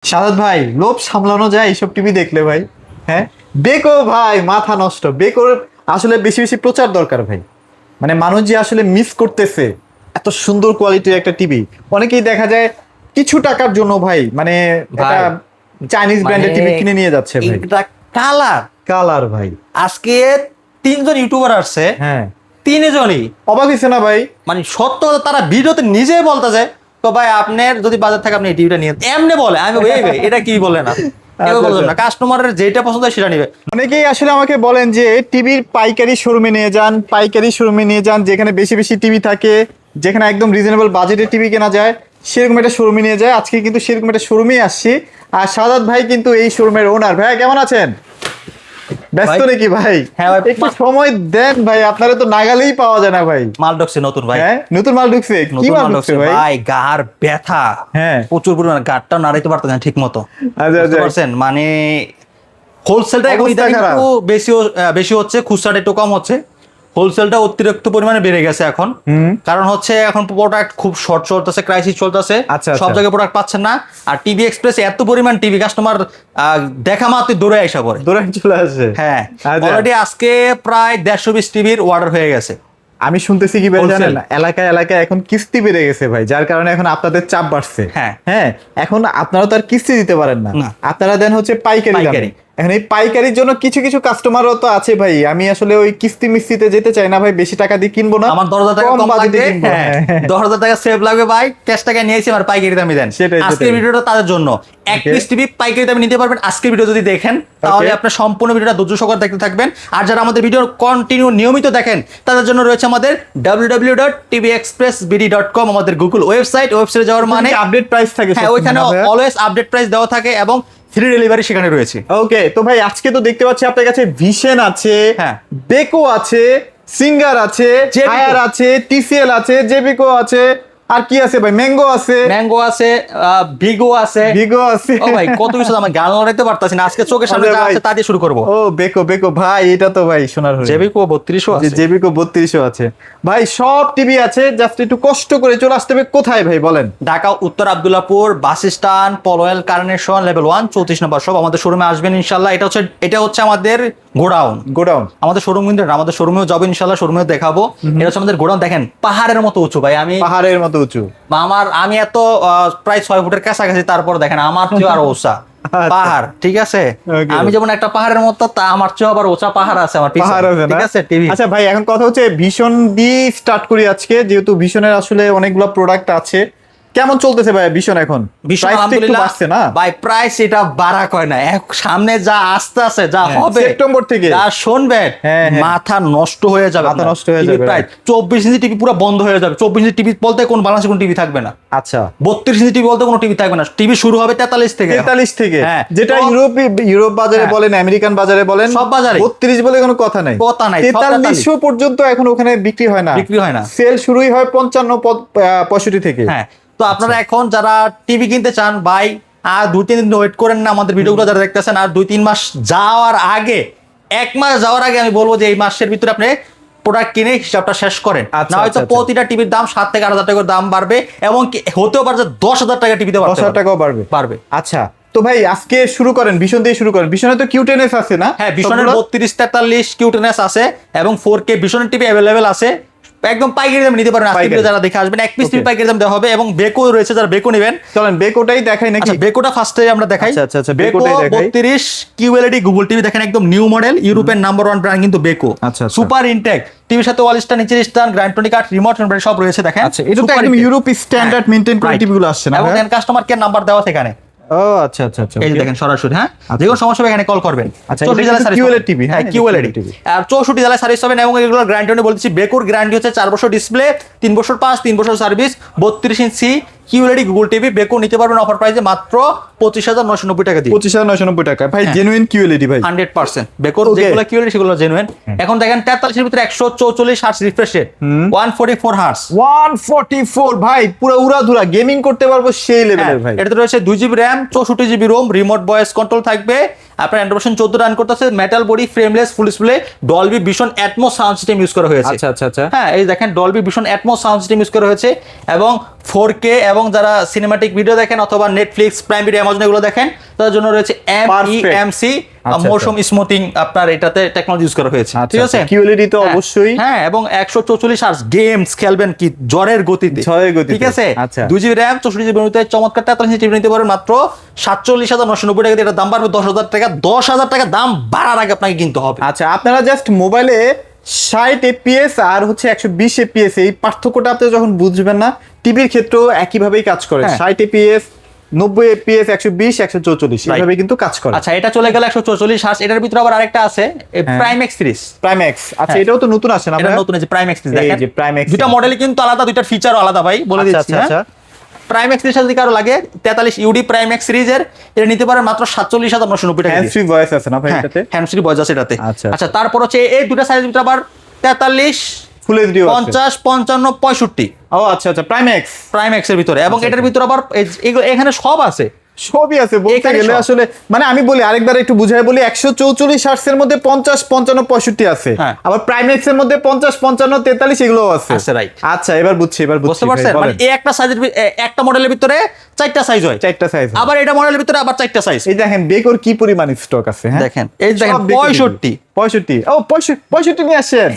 সাদাত ভাই, লোভ সামলানো যায় এইসব টিভি দেখলে ভাই? হ্যাঁ, বেকো ভাই মাথা নষ্ট। বেকোর আসলে বেশি বেশি প্রচার দরকার ভাই। মানে মানুষ যে আসলে মিস করতেছে এত সুন্দর কোয়ালিটির একটা টিভি। অনেকেই দেখা যায় কিছু টাকার জন্য ভাই মানে একটা ভাই, চাইনিজ ব্র্যান্ডের টিভি কিনে নিয়ে যাচ্ছে ভাই। এটা কালার কালার ভাই। আজকে তিনজন ইউটিউবার আসছে, হ্যাঁ, তিনজনই অবাক হয়েছে না ভাই? মানে সত্য কথা তারা ভিডিওতে নিজেই বলতেছে তো ভাই আপনার যদি বাজার থাকে আপনি এই টিভিটা নিয়ে এমনি বলে। আমি এই ভাই এটা কি বলে না এভাবে বললাম না, কাস্টমারের যেটা পছন্দ হয় সেটা নিবে। অনেকেই আসলে আমাকে বলেন যে টিভির পাইকারি শোরুমে নিয়ে যান, পাইকারি শোরুমে নিয়ে যান, যেখানে বেশি বেশি টিভি থাকে, যেখানে একদম রিজনেবল বাজেটের টিভি কেনা যায়, সেরকম একটা শোরুমে নিয়ে যায়। আজকে কিন্তু সেরকম একটা শোরুমেই আসছি। আর সাদাত ভাই কিন্তু এই শোরুমের ওনার। ভাই কেমন আছেন? ব্যস্ত ভাই, নাকি ভাই? হ্যাঁ ভাই, একটু সময় দেন ভাই, আপনারা তো নাগালেই পাওয়া যায় না ভাই। মাল ঢুকছে নতুন ভাই, হ্যাঁ, নতুন মাল ঢুকছে। কি নতুন মাল মাল ঢুকছে ঢুকছে ভাই? ভাই। গার ব্যথা, হ্যাঁ, প্রচুর পরিমাণে গারটা নাড়াইতে পারতেন না ঠিক মতো। আচ্ছা বুঝতে আচ্ছা। পারছেন মানে হোলসেলটা এখন অবস্থা ইদানিং খারাপ। একটু বেশি হচ্ছে, খুচরাটা একটু কম হচ্ছে। হোলসেলটা অতিরিক্ত পরিমাণে বেড়ে গেছে এখন। কারণ হচ্ছে এখন প্রোডাক্ট খুব শর্ট চলতেছে, ক্রাইসিস চলতেছে, আচ্ছা, সব আচ্ছা। জায়গায় প্রোডাক্ট পাচ্ছেন না। আর টিভি এক্সপ্রেস এত পরিমাণ টিভি কাস্টমার দেখা মাত্রই দৌড়ে আসা পড়ে। দৌড়ে চলে আসে। হ্যাঁ, আচ্ছা। অলরেডি আজকে প্রায় 150 টিভির অর্ডার হয়ে গেছে। আমি শুনতেছি কি ভাই Wholesale। জানেন, এলাকায় এলাকায় এখন কিস্তি বেড়ে গেছে ভাই, যার কারণে এখন আপনাদের চাপ বাড়ছে। হ্যাঁ। হ্যাঁ, এখন আপনারা তো আর কিস্তি দিতে পারেন না, না। আপনারা দেন হচ্ছে পাইকারি দামে। পাইকারি। এখন এই পাইকারির জন্য কিছু কিছু কাস্টমারও তো আছে ভাই, আমি আসলে ওই কিস্তি মিস্তিতে যেতে চাই না ভাই, বেশি টাকা দিয়ে কিনবো না, আমার 10,000 টাকা কম বাজেটে লাগবে, কিনবো। হ্যাঁ, হ্যাঁ, 10,000 টাকা সেভ লাগবে ভাই, ক্যাশ টাকা নিয়েছি আমার পাইকারি দামে দেন। সেটাই, আজকের সেটাই। ভিডিওটা তাদের জন্য। এক Okay. পিস টিভি পাইকারি দামে নিতে পারবেন আজকের ভিডিও যদি দেখেন, তাহলে Okay. আপনার সম্পূর্ণ ভিডিওটা ধৈর্য সহকারে দেখতে থাকবেন। আর যারা আমাদের ভিডিও কন্টিনিউ নিয়মিত দেখেন তাদের জন্য রয়েছে আমাদের www.tvexpressbd.com আমাদের গুগল ওয়েবসাইটে যাওয়ার মানে আপডেট প্রাইস থাকে। হ্যাঁ, ওইখানে অলওয়েজ আপডেট প্রাইস দেওয়া থাকে এবং ফ্রি ডেলিভারি সেখানে রয়েছে। ওকে, তো ভাই আজকে তো দেখতে পাচ্ছি আপনার কাছে ভিশন আছে, হ্যাঁ। বেকো আছে, সিঙ্গার আছে, জেবিকো। হায়ার আছে, টিসিএল আছে, জেবিকো আছে, আর কি আছে ভাই? ম্যাঙ্গো আছে, ম্যাঙ্গো আছে, ভিগো আছে। ভিগো আছে। ও ভাই কত কিছু, আমি গান লড়াইতে পারতাছি না, আজকে চোখের সামনে আরে যা ভাই। আছে তা দিয়ে শুরু করবো। ও বেকো, বেকো ভাই, এটা তো ভাই সোনার হরিণ। জেবিকো 3200 আছে। জেবিকো 3200 আছে ভাই, সব টিভি আছে। জাস্ট একটু কষ্ট করে চলে আসতে হবে। কোথায় ভাই বলেন? ঢাকা উত্তর Abdullahpur bus stand, Polwel Carnation, level 1 34 number সব আমাদের শোরুমে আসবেন ইনশাল্লাহ। এটা হচ্ছে আমাদের গোডাউন। গোডাউন। আমাদের শোরুম কিন্তু না, আমাদের শোরুমেও যাবো ইনশাল্লাহ, শোরুমেও দেখাবো। এটা হচ্ছে আমাদের গোডাউন। দেখেন পাহাড়ের মতো উঁচু ভাই। পাহাড়ের মতো উঁচু। আমি এত প্রায় 6 ফুটের কাছাকাছি, তারপর দেখেন আমার চেয়ে আরো উঁচা পাহাড়, ঠিক আছে? Okay. আমি যেমন একটা পাহাড়ের মতো, তা আমার চেয়ে আবার উঁচা পাহাড় আছে আমার পিছনে, পাহাড় আছে না? ঠিক আছে? টিভি। আচ্ছা ভাই, এখন কথা হচ্ছে ভীষণ দিয়ে স্টার্ট করি আজকে, যেহেতু ভীষণের আসলে অনেকগুলো প্রোডাক্ট আছে। কেমন চলতেছে ভাই ভীষণ এখন? ভীষণ Price তো একটু আলহামদুলিল্লাহ বাড়ছে না ভাই, প্রাইস এটা বাড়া কয় না, সামনে যা আসতে আছে যা হ্যাঁ, হবে সেপ্টেম্বর থেকে। যা শুনবেন হ্যাঁ, হ্যাঁ। মাথা নষ্ট হয়ে যাবে। মাথা নষ্ট হয়ে যাবে, প্রায় 24 ইঞ্চি টিভি পুরো বন্ধ হয়ে যাবে। 24 ইঞ্চি টিভি বলতে কোন বাংলাদেশে কোনো টিভি থাকবে না। আচ্ছা, 32 ইঞ্চি টিভি বলতে কোনো টিভি থাকবে না। টিভি শুরু হবে 43 থেকে। 43 থেকে, হ্যাঁ। যেটা তো- ইউরোপ বাজারে হ্যাঁ। বলেন, আমেরিকান বাজারে বলেন, সব বাজারে 32 বলে কোনো কথা নাই। কথা নাই, সব 4300 পর্যন্ত এখন ওখানে বিক্রি হয় না। বিক্রি হয় না। সেল শুরুই হয় 55 65 থেকে। হ্যাঁ, তো আপনারা এখন যারা টিভি কিনতে চান ভাই, আর 2-3 দিন ওয়েট করেন না। আমাদের ভিডিওগুলো যারা দেখতেছেন, আর 2-3 মাস যাওয়ার আগে, 1 মাস যাওয়ার আগে আমি বলবো যে এই মাসের ভিতরে আপনি প্রোডাক্ট কিনে হিসাবটা শেষ করেন। আচ্ছা, না হয়তো আচ্ছা, আচ্ছা। প্রতিটা টিভির দাম 7 থেকে 8,000 টাকার দাম বাড়বে, এবং কি হতেও পারে যে 10,000 টাকা টিভিতে 10,000 টাকাও বাড়বে। পারবে। আচ্ছা, তো ভাই আজকে শুরু করেন, ভীষণ দিয়ে শুরু করেন। ভীষণে তো কিউটেনএস আছে না? হ্যাঁ, ভীষণের সবগুলো? 32-43 কিউটেনেস আছে এবং 4K ভীষণের টিভি অ্যাভেলেবেল আছে। একদম পাইকারি দামে নিতে পারেন। আজকে পাইকারি। ভিডিও যারা দেখে আসবেন, এক পিস টিভি Okay. পাইকারি দাম দেওয়া হবে, এবং বেকো রয়েছে যারা বেকো নেবেন। চলেন বেকোটাই দেখাই নাকি? আচ্ছা, বেকোটা ফার্স্টে আমরা দেখাই। আচ্ছা, আচ্ছা, আচ্ছা, বেকো বেকোটাই দেখাই। 32 কিউএলইডি গুগল টিভি দেখেন, একদম নিউ মডেল, ইউরোপের নাম্বার 1 ব্র্যান্ড কিন্তু বেকো। আচ্ছা, আচ্ছা। সুপার ইনটেক টিভির সাথে ওয়াল স্ট্যান্ড, নিচের স্ট্যান্ড, গ্র্যান্ডটনিক কার্ড, রিমোট কন্ট্রোল সব রয়েছে দেখেন। আচ্ছা, এটা তো Super একদম Intake। ইউরোপ স্ট্যান্ডার্ড মেইনটেইন করে Right. টিভিগুলো আসছে না? এবং ভাই? কাস্টমার কেয়ার নাম্বার দেওয়া আছে এখানে। ও আচ্ছা, আচ্ছা, আচ্ছা। এই যে okay. দেখেন সরাসরি, হ্যাঁ, যে কোনো সমস্যা হবে এখানে কল করবেন। আচ্ছা, 64 এটা জেলায় কিন্তু সার্ভিস QLED পাবেন। টিভি, হ্যাঁ, হ্যাঁ, QLED QLED টিভি। আর 64 জেলায় সার্ভিস পাবেন, এবং এগুলো গ্যারান্টি বলতেছি, বেকোর গ্যারান্টি হচ্ছে 4 বছর ডিসপ্লে, 3 বছর পাস, 3 বছর সার্ভিস, 32 ইঞ্চি কিউএলইডি গুগল টিভি বেকো নিতে পারবেন অফার প্রাইসে মাত্র 25,990 টাকা দিয়ে। 25,990 টাকা ভাই, হ্যাঁ। জেনুইন কিউএলইডি ভাই। 100% বেকোর Okay. যেগুলো কিউএলইডি সেগুলো জেনুইন। এখন দেখেন 43 এর ভিতরে 144 হার্টজ রিফ্রেশ রেট, 144 হার্টজ। 144 ভাই, পুরো উড়াধুরা গেমিং করতে পারবো সেই লেভেলের ভাই। এটাতে রয়েছে 2 GB RAM, 64 GB ROM, remote voice control থাকবে, আপনার অ্যান্ড্রয়েড ভার্সন 14 রান করতেছে, metal body, frameless, full display, Dolby vision atoms sound system use করা হয়েছে। আচ্ছা আচ্ছা আচ্ছা। হ্যাঁ, এই দেখেন Dolby vision atoms sound system use করা হয়েছে, এবং 4K, এবং যারা সিনেমাটিক ভিডিও দেখেন অথবা নেটফ্লিক্স, প্রাইম ভিডিও, অ্যামাজন এগুলো দেখেন, তাদের জন্য রয়েছে MEMC আচ্ছা, মোশন স্মুথিং আপনার এটাতে টেকনোলজি ইউজ করা হয়েছে। ঠিক আছে, কিউএলইডি তো হ্যাঁ, অবশ্যই। হ্যাঁ, এবং 144 হার্জ গেমস খেলবেন কি জ্বরের গতিতে। ঠিক আছে, আচ্ছা। 2GB RAM 64GB মেমোরিতে চমৎকার 43 টিভি নিতে পারেন মাত্র 47,990 টাকা দিয়ে। এটা দাম বাড়বে 10,000 টাকা। 10,000 টাকা দাম বাড়ার আগে আপনাকে কিনতে হবে। আচ্ছা, আপনারা জাস্ট মোবাইলে 60 FPS আর হচ্ছে 120 FPS এই পার্থক্যটা আপনি যখন বুঝবেন না, টিভির ক্ষেত্রেও একইভাবেই কাজ করে। হ্যাঁ। 60 FPS, 90 FPS, 120, 144 এইভাবে কিন্তু কাজ করে। আচ্ছা, এটা চলে গেল 144 হার্জ। এটার ভিতরে আবার আরেকটা আছে, prime x series. Prime x, আচ্ছা হ্যাঁ। এটাও তো নতুন আসে না এটা ভাই? নতুন এই যে প্রাইম এক্স সিরিজ, এই দেখেন যে প্রাইম এক্স, দুইটা মডেলই কিন্তু আলাদা, দুইটার ফিচারও আলাদা ভাই, বলে আচ্ছা, দিচ্ছি। আচ্ছা, হ্যাঁ, প্রাইম এক্স সিরিজ যদি কারো লাগে 43 ইউডি প্রাইম এক্স সিরিজের, এটা নিতে পারেন মাত্র 47,990 টাকা হ্যান্ড দিয়ে। ফ্রি ভয়েস আছে না ভাই হ্যাঁ, এটাতে? হ্যান্ড ফ্রি ভয়েস আছে এটাতে। আচ্ছা। আচ্ছা, তারপর হচ্ছে এই দুটো সাইজের ভিতরে আবার 43, ফুল এইচডি আছে। 50, 55, 65 ও আচ্ছা আচ্ছা, প্রাইম এক্স প্রাইম এক্স এর ভিতরে, এবং আচ্ছা, এটার ভিতরে আবার এগুলো এখানে সব আছে। সবই আছে বলতে এখানে গেলে। সব। আসলে মানে আমি বলি আরেকবার একটু বুঝাই বলি, 144 হার্টজ এর মধ্যে 50, 55, 65 আছে। হ্যাঁ। আবার প্রাইম এক্স এর মধ্যে 50, 55, 43 এগুলো আছে। আছে, right। আচ্ছা, এবার বুঝছি বুঝতে পারছেন? মানে এই একটা সাইজের একটা মডেলের ভিতরে 4টা সাইজ হয়, 4টা সাইজ। আবার এটা মডেলের ভিতরে আবার 4টা সাইজ। এই দেখেন বেকর কি পরিমাণ স্টক আছে। হ্যাঁ দেখেন, এই দেখেন সব বেকর 65। 65, ও 65 নিয়ে আসেন।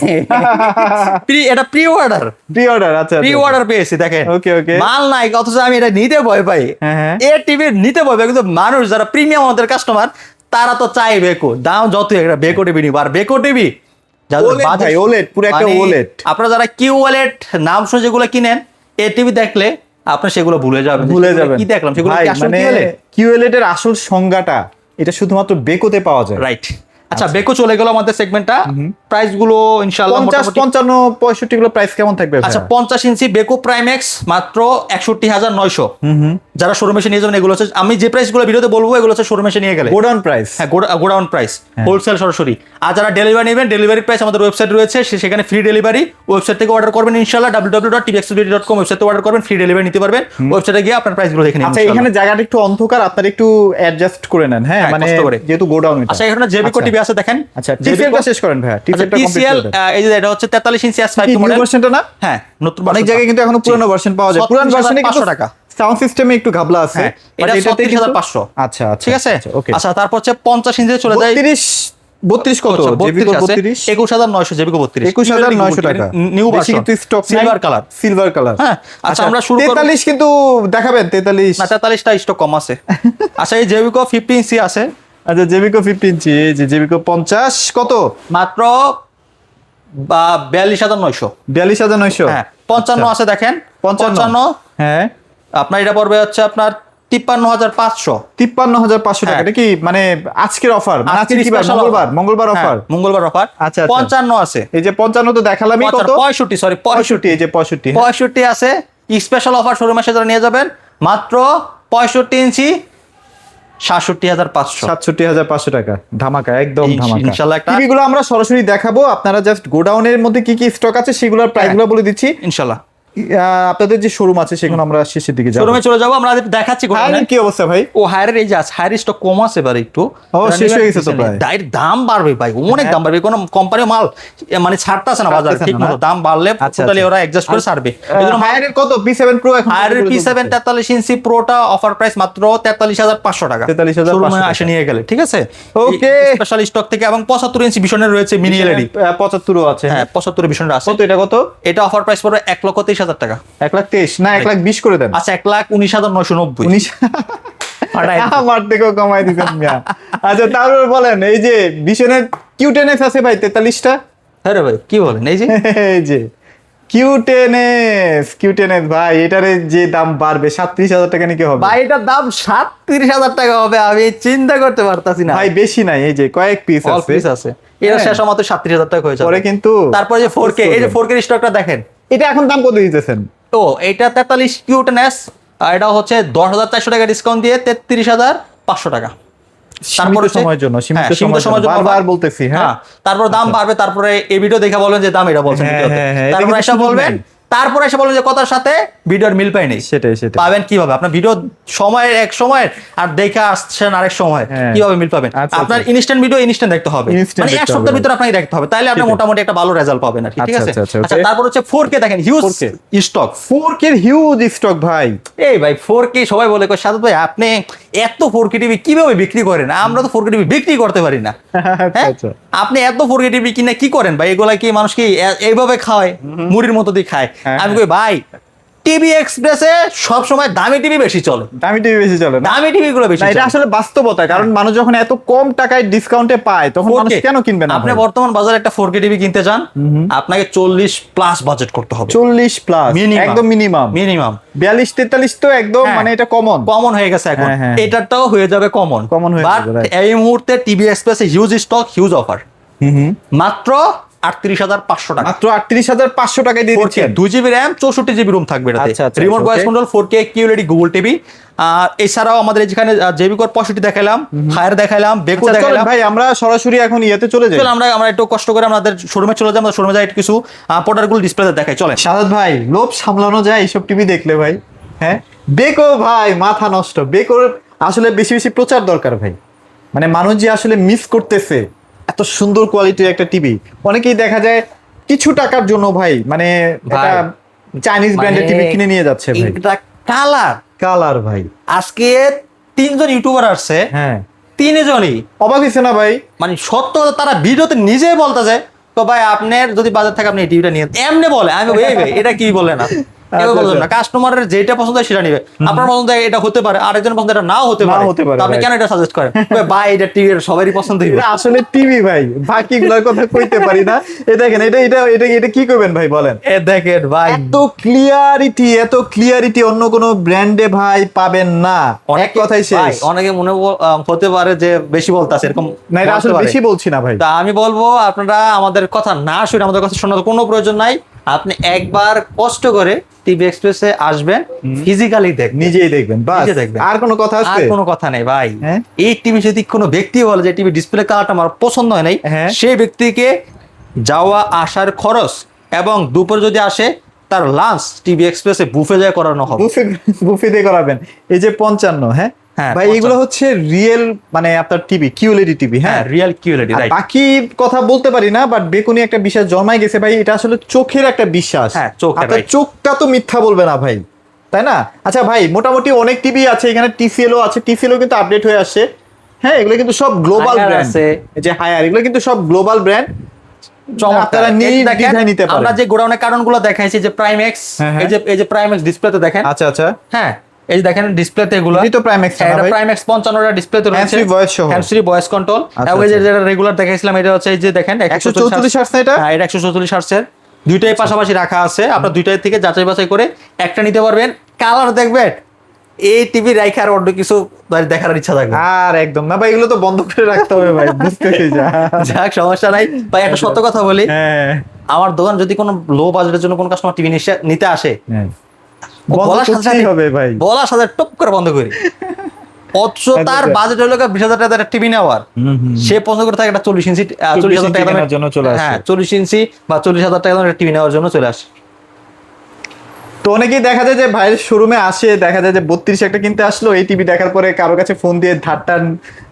এটা প্রি অর্ডার, প্রি অর্ডার, আচ্ছা প্রি অর্ডার পেয়েছি। দেখেন, ওকে ওকে। মাল নাই, অথচ আমি এটা নিতে ভয় পাই। হ্যাঁ, হ্যাঁ। এ টিভি নিতে ভয় পাই, কিন্তু মানুষ যারা প্রিমিয়াম আমাদের কাস্টমার, তারা তো চাই বেকো, দাম যত একটা বেকো টিভি নিব। আর বেকো টিভি OLED ভাই, OLED, পুরো একটা OLED। আপনারা যারা কিউ ওয়ালেট নাম শুনে যেগুলো কিনেন, এ টিভি দেখলে আপনি সেগুলো ভুলে যাবেন। ভুলে সেগুলো যাবেন কি দেখলাম, সেগুলো ভাই, কি আসলে মানে কি ওয়ালেট? কিউএলইডি এর আসল সংজ্ঞাটা এটা শুধুমাত্র বেকোতে পাওয়া যায়। রাইট। আচ্ছা, বেকো চলে গেল আমাদের সেগমেন্টটা। প্রাইস গুলো ইনশাআল্লাহ 50, মোটামুটি 55, 65 গুলো প্রাইস কেমন থাকবে ভাই? আচ্ছা, 50 ইঞ্চি বেকো প্রাইম এক্স মাত্র 61,900। যারা শোরুমে এসে নিয়ে যাবেন, এগুলো হচ্ছে আমি যে প্রাইস গুলো ভিডিওতে বলবো, এগুলো হচ্ছে শোরুমে এসে নিয়ে গেলে গোডাউন প্রাইস। হ্যাঁ, গোডাউন প্রাইস, হোলসেল সরাসরি। আর যারা ডেলিভারি নেবেন, ডেলিভারি প্রাইস আমাদের ওয়েবসাইট রয়েছে, সেখানে ফ্রি ডেলিভারি। ওয়েবসাইট থেকে অর্ডার করবেন ইনশাআল্লাহ, www.tvxbd.com ওয়েবসাইটে অর্ডার করবেন, ফ্রি ডেলিভারি নিতে পারবেন। ওয়েবসাইটে গিয়ে আপনার প্রাইস গুলো দেখে নিন। আচ্ছা, এখানে জায়গাটা একটু অন্ধকার, আপনারা একটু অ্যাডজাস্ট করে নেন। হ্যাঁ, হ্যাঁ, মানে কষ্ট করে। যেহেতু গোডাউন এটা। আচ্ছা, এখানে জেবিকো টিভি আছে, দেখেন। আচ্ছা, টিসিএলটা শেষ করেন ভাই। টিসিএলটা কমপ্লিট TCL, করে দেন। এই যে এটা হচ্ছে 43 ইঞ্চি S5 কি মডেল নিউ ভার্সনটা না? হ্যাঁ, নতুন অনেক version জায়গায় টা। কিন্তু এখনো পুরানো ভার্সন পাওয়া যায়। পুরানো ভার্সনে কিন্তু 500 টাকা। সাউন্ড সিস্টেমে একটু ঘাবলা আছে। হ্যাঁ, বাট এটা এটাতে কিন্তু 36,500। আচ্ছা আচ্ছা, ঠিক আছে। ওকে। আচ্ছা, তারপর হচ্ছে 50 ইঞ্চি চলে যায়। 32 কত? জেবিকো 32, 21,900 জেবিকো 32, 21,900 টাকা। নিউ বেশি ভার্সন, কিন্তু stock silver colour. Silver colour. হ্যাঁ, আচ্ছা, আমরা শুরু করব। 43 কিন্তু দেখাবেন 43। না, 43টা স্টক কম আছে। আচ্ছা, এই জেবিকো 50 ইঞ্চি আছে আচ্ছা, জেবিকো 50 ইঞ্চি, এই যে জেবিকো 50 কত? মাত্র 42,900। 42,900। হ্যাঁ, 55 আছে, দেখেন 55। হ্যাঁ, আপনার এটা পড়বে হচ্ছে আপনার 53,500। 53,500 টাকা। হ্যাঁ। এটা কি মানে আজকের অফার? মানে আজকে আজকের কি বার? special মঙ্গলবার, offer। মঙ্গলবার হ্যাঁ, অফার। মঙ্গলবার অফার। আচ্ছা, আচ্ছা। 55 আছে। এই যে 55 তো দেখালামই, কত? 65, সরি 65, এই যে 65। হ্যাঁ। 65 আছে। স্পেশাল অফার শোরুমে এসে যারা নিয়ে যাবেন, মাত্র 65 ইঞ্চি 67,500। 67,500 টাকা। ধামাকা, একদম ধামাকা। ইনশাআল্লাহ একটা টিভিগুলো আমরা সরাসরি দেখাবো, আপনারা জাস্ট গোডাউনের মধ্যে কি কি স্টক আছে সেগুলোর প্রাইসগুলো বলে দিচ্ছি। ইনশাআল্লাহ আপনাদের যে শোরুম আছে সেখানে আমরা শেষের দিকে যাবো। শোরুমে চলে যাবো, আমরা দেখাচ্ছি হায়ারের কি অবস্থা ভাই? ও হায়ারের এই যে হায়ার স্টক কম আছে এবার একটু। শেষ হয়ে গেছে তো প্রায়। ডাইরেক্ট দাম বাড়বে ভাই, অনেক দাম বাড়বে। কোনো কোম্পানি মাল মানে ছাড়তাছে না বাজারে ঠিক মতো। দাম বাড়লে টোটালি ওরা অ্যাডজাস্ট করে ছাড়বে। এজন্য হায়ারের কত? P7 Pro এখন হায়ারের P7 43 ইঞ্চি প্রোটা অফার প্রাইস মাত্র 43,500 টাকা। 43,500 শোরুমে এসে নিয়ে গেলে, ঠিক আছে। ওকে। স্পেশাল স্টক থেকে, এবং 75 ইঞ্চি ভিশনের রয়েছে মিনি এলইডি। 75 ও আছে। হ্যাঁ, 75 ভিশনের আছে। কত এটা কত? এটা অফার প্রাইস পড়বে 1,23,000 টাকা। 1,23 না 1,20 করে দেন। আচ্ছা, 1,19,990। 19 আমার থেকেও কমাই দিবেন মিয়া। আচ্ছা, তারপর বলেন এই যে ভিশনের Q10s আছে ভাই 43টা। হ্যাঁ রে ভাই, কি বলেন? এই যে এই যে Q10s ভাই, এটারে যে দাম বাড়বে 37,000 টাকা নিয়ে কি হবে ভাই? এটার দাম 37,000 টাকা হবে, আমি চিন্তা করতে পারতাছি না ভাই। বেশি নাই, এই যে কয়েক পিস অল আছে। পিস আছে। এটা শেষ আমাতে 37,000 টাকা হয়ে যাবে পরে কিন্তু তারপরে যে 4K, এই যে 4K স্টকটা দেখেন। এটা এখন দাম কত দিতেছেন? তো এটা 43 Q10s, আর এটা হচ্ছে 10,400 টাকা ডিসকাউন্ট দিয়ে 33,500 টাকা। সীমিত সময়ের জন্য, সীমিত সময়ের জন্য বারবার বলতেছি। হ্যাঁ, তারপর দাম বাড়বে, তারপরে এই ভিডিও দেখে বলবেন যে দাম এটা বলছেন হ্যাঁ, ভিডিওতে। হ্যাঁ, হ্যাঁ, এটা তারপর কিন্তু এসে সুযোগ বলবেন নেই। তারপরে এসে বলেন যে কথার সাথে ভিডিওর মিল পাই নেই। সেটাই পাবেন কিভাবে? আপনার ভিডিও সময়ের এক সময়ের আর দেখে আসছেন আরেক সময়, কিভাবে মিল পাবেন? আচ্ছা, আপনার ইনস্ট্যান্ট ভিডিও ইনস্ট্যান্ট দেখতে হবে, Instant মানে এক দেখতে সপ্তাহের হবে। ভিতরে আপনাকে দেখতে হবে, তাহলে আপনি মোটামুটি একটা ভালো রেজাল্ট পাবেন আর কি, ঠিক আছে? আচ্ছা, আচ্ছা, okay। তারপর হচ্ছে 4K দেখেন, হিউজ 4K স্টক। 4K এর হিউজ স্টক ভাই। এই ভাই 4K সবাই বলে কই সাদত ভাই আপনি এত 4K টিভি কিভাবে বিক্রি করেন? আমরা তো 4K টিভি বিক্রি করতে পারি না। হ্যাঁ? আচ্ছা। আপনি এত 4K টিভি কিনে কি করেন ভাই? এগুলা কি মানুষ কি এইভাবে খায়, মুড়ির মতো দিয়ে খায়? হ্যাঁ, আমি কই ভাই টিভি এক্সপ্রেসে সব সময় দামি টিভি বেশি চলে, দামি টিভি বেশি চলে না? দামি টিভি গুলো বেশি না, এটা চলে। আসলে বাস্তবতা, কারণ মানুষ যখন এত কম টাকায় ডিসকাউন্টে পায় তখন মানুষ 4K কেন কিনবে না? আপনি বর্তমান বাজারে একটা 4K টিভি কিনতে চান, আপনাকে 40+ বাজেট করতে হবে, 40 প্লাস Minimum। একদম মিনিমাম। মিনিমাম। 42-43 তো একদম হ্যাঁ। মানে এটা কমন। কমন হয়ে গেছে এখন, হ্যাঁ, হ্যাঁ। এটাটাও হয়ে যাবে কমন। Common হয়ে বাট যাবে, right। এই মুহূর্তে টিভি এক্সপ্রেসে হিউজ স্টক, হিউজ অফার, মাত্র 38,500 টাকা। মাত্র 38,500 টাকায় দিয়ে দিচ্ছেন। 2GB র্যাম, 64GB রুম থাকবে এটাতে, আচ্ছা, আচ্ছা, remote voice okay। Control, 4K QLED Google TV. এছাড়াও আমাদের যেখানে জেবি কোর 65 দেখাইলাম, ফায়ার দেখাইলাম, বেকু আচ্ছা, চলেন দেখাইলাম। ভাই আমরা সরাসরি এখন ইয়েতে চলে যাই। চলো আমরা একটু কষ্ট করে আমাদের শোরুমে চলে যাই, আমরা শোরুমে যাই একটু কিছু প্রোডাক্টগুলো ডিসপ্লেতে দেখাই, চলেন। সাদাত ভাই লোভ সামলানো যায় এইসব টিভি দেখলে ভাই? হ্যাঁ, বেকো ভাই মাথা নষ্ট। বেকোর আসলে বেশি বেশি প্রচার দরকার ভাই, মানে মানুষ যে আসলে মিস করতেছে এত সুন্দর কোয়ালিটির একটা টিভি। অনেকেই দেখা যায় কিছু টাকার জন্য ভাই মানে ভাই, একটা চাইনিজ ব্র্যান্ডের টিভি কিনে নিয়ে যাচ্ছে ভাই। এটা কালার কালার ভাই। আজকে 3জন ইউটিউবার আসছে, হ্যাঁ, 3জনই অবাক হয়েছে না ভাই? মানে সত্য কথা তারা ভিডিওতে নিজেই বলতেছে তো ভাই আপনার যদি বাজার থাকে আপনি এই টিভিটা নিয়ে, এমনি বলে। আমি এই ভাই এটা কি বলে না, এভাবে বললাম না। কাস্টমারের যেটা পছন্দ হয় সেটা নিবে, আপনার পছন্দ হয় এটা হতে পারে, আরেকজন পছন্দ এটা নাও হতে পারে, হতে পারে, তো আপনি right। কেন এটা সাজেস্ট করেন? ভাই এটা টিভি সবারই পছন্দ হইবে। এটা আসলে টিভি ভাই, বাকিগুলোর কথা কইতে পারি না। এ দেখেন এটা এটা এটা এটা কি করবেন ভাই বলেন? এ দেখেন ভাই এত ক্লিয়ারিটি অন্য কোনো ব্র্যান্ডে ভাই পাবেন না। এক কথাই ভাই, শেষ। অনেকে মনে হতে পারে যে বেশি বলতাছে, এরকম না, এটা বলতে আসলে পারে। বেশি বলছি না ভাই। তা আমি বলবো আপনারা আমাদের কথা না শুনে, আমাদের কথা শোনার কোনো প্রয়োজন নাই। আপনি একবার কষ্ট করে টিভি এক্সপ্রেসে আসবেন, ফিজিক্যালি দেখবেন, নিজেই দেখবেন, বাস। নিজে দেখবেন। আর কোনো কথা আর আছে? কোনো কথা নেই ভাই। হ্যাঁ? এই টিভি যদি কোনো ব্যক্তি বলে যে টিভি ডিসপ্লে কালারটা আমার পছন্দ হয় নাই, হ্যাঁ। সেই ব্যক্তিকে যাওয়া আসার খরচ এবং দুপুর যদি আসে তার লাঞ্চ টিভি এক্সপ্রেসে বুফে যায় করানো হবে। বুফে দিয়ে করাবেন। এই যে 55, হ্যাঁ হ্যাঁ, ভাই, 55 এগুলো হচ্ছে রিয়েল মানে আপনার টিভি, কিউএলইডি টিভি। হ্যাঁ, হ্যাঁ, রিয়েল কিউএলইডি, আর রাইট। বাকি কথা বলতে পারি না, বাট বেকুনি একটা বিশ্বাস জন্মাই গেছে ভাই। এটা আসলে চোখের একটা বিশ্বাস। হ্যাঁ, চোখের, আপনার right। চোখটা তো মিথ্যা বলবে না ভাই, তাই না? আচ্ছা ভাই, মোটামুটি অনেক টিভি আছে এখানে। টিসিএলও আছে, টিসিএলও কিন্তু আপডেট হয়ে আসছে। হ্যাঁ, এগুলো কিন্তু সব গ্লোবাল Haier ব্র্যান্ড আছে। এই যে হায়ার, এগুলো কিন্তু সব গ্লোবাল ব্র্যান্ড। আপনারা নির্দ্বিধায় নিতে পারেন। আমরা যে গোডাউনের কারণগুলো দেখাইছি, যে প্রাইমেক্স, হ্যাঁ, এই যে প্রাইমেক্স ডিসপ্লেতে দেখেন, আচ্ছা আচ্ছা, হ্যাঁ এই যে দেখেন ডিসপ্লেতে এগুলো, এটি তো প্রাইমেক্স না ভাই? প্রাইমেক্স 55টা ডিসপ্লেতে রয়েছে, Hands-free voice সহ। হ্যান্ডসফ্রি ভয়েস কন্ট্রোল। আচ্ছা, এবং এই যে আচ্ছা। যেটা রেগুলার দেখাইছিলাম এটা হচ্ছে এই যে দেখেন 144 হার্টজ না এটা? হ্যাঁ, এটা 144 হার্টজের। দুইটাই পাশাপাশি রাখা আছে, আপনার দুইটাই থেকে যাচাই বাছাই করে একটা নিতে পারবেন। কালার দেখবেন, এই টিভি রাইখে আর অন্য কিছু দেখার ইচ্ছা থাকবে। আর একদম না ভাই, এগুলো তো বন্ধ করে রাখতে হবে ভাই, বুঝতেছি যা। যাক, সমস্যা নাই ভাই। একটা সত্য কথা বলি, হ্যাঁ, আমার দোকান যদি কোনো লো বাজেটের জন্য কোনো কাস্টমার টিভি নিতে আসে, হ্যাঁ। ও বন্ধ বলার সাথে করতেই সাথে- হবে ভাই। বলার সাথে টপ করে বন্ধ করি। অথচ তার বাজেট হলো 20,000 টাকা টিভি নেওয়ার, সে পছন্দ করে থাকে একটা 40 ইঞ্চি, 40,000 টাকা কেনার জন্য চলে আসে। হ্যাঁ 40 ইঞ্চি বা 40,000 টাকা দামের টিভি নেওয়ার জন্য চলে আসে। তো অনেকেই দেখা যায় যে ভাইয়ের শোরুমে আসে, দেখা যায় যে 32 একটা কিনতে আসলো, এই টিভি দেখার পরে কারো কাছে ফোন দিয়ে ধারটা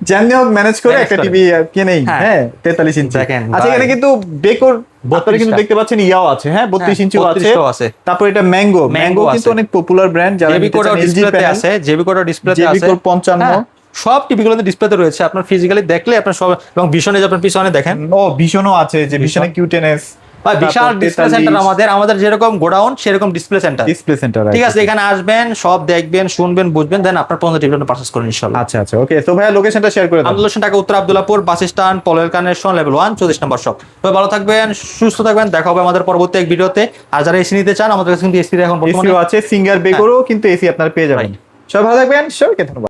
যেমনি হোক ম্যানেজ করে Manage একটা করে। টিভি কিনেই। হ্যাঁ। হ্যাঁ, 43 ইঞ্চি। দেখেন আচ্ছা, ভাই। এখানে কিন্তু বেকোর আপনারা কিন্তু 32টা দেখতে পাচ্ছেন ইয়াও আছে, হ্যাঁ 32 ইঞ্চিও আছে। 32টাও আছে। তারপর এটা ম্যাঙ্গো কিন্তু আছে। অনেক পপুলার ব্র্যান্ড, যারা জেবি নিতে কোডাও চান LG ডিসপ্লেতে প্যানেল। আছে, জেবি কোডাও ডিসপ্লেতে জেবি আছে। কোড 55। হ্যাঁ, সব টিভিগুলোতে ডিসপ্লেতে রয়েছে, আপনার ফিজিক্যালি দেখলে আপনার সব। এবং ভীষণে যে আপনার পিছনে দেখেন, ও ভীষণও আছে, যে ভীষণে কিউটেনএস ভাই বিশাল ডিসপ্লে সেন্টার আমাদের যেরকম গোডাউন সেরকম ডিসপ্লে সেন্টার। ডিসপ্লে সেন্টার, ঠিক আছে, এখানে আসবেন, সব দেখবেন, শুনবেন, বুঝবেন, দেন আপনার পছন্দের টিভিটা পারচেজ করেন ইনশাআল্লাহ। আচ্ছা আচ্ছা, ওকে। তো ভাইয়া লোকেশনটা শেয়ার করে দাও। আন্দোলন ঢাকা উত্তর আব্দুল্লাহপুর বাস স্ট্যান্ড, পলের কানেকশন, লেভেল 1, 24 নম্বর শপ। সবাই ভালো থাকবেন, সুস্থ থাকবেন, দেখা হবে আমাদের পরবর্তী এক ভিডিওতে। আর যারা এসি নিতে চান, আমাদের কাছে কিন্তু এসি এখন বর্তমানে এসিও আছে, সিঙ্গার বেকোরও কিন্তু এসি আপনারা পেয়ে যাবেন। সবাই ভালো থাকবেন, সবাইকে ধন্যবাদ।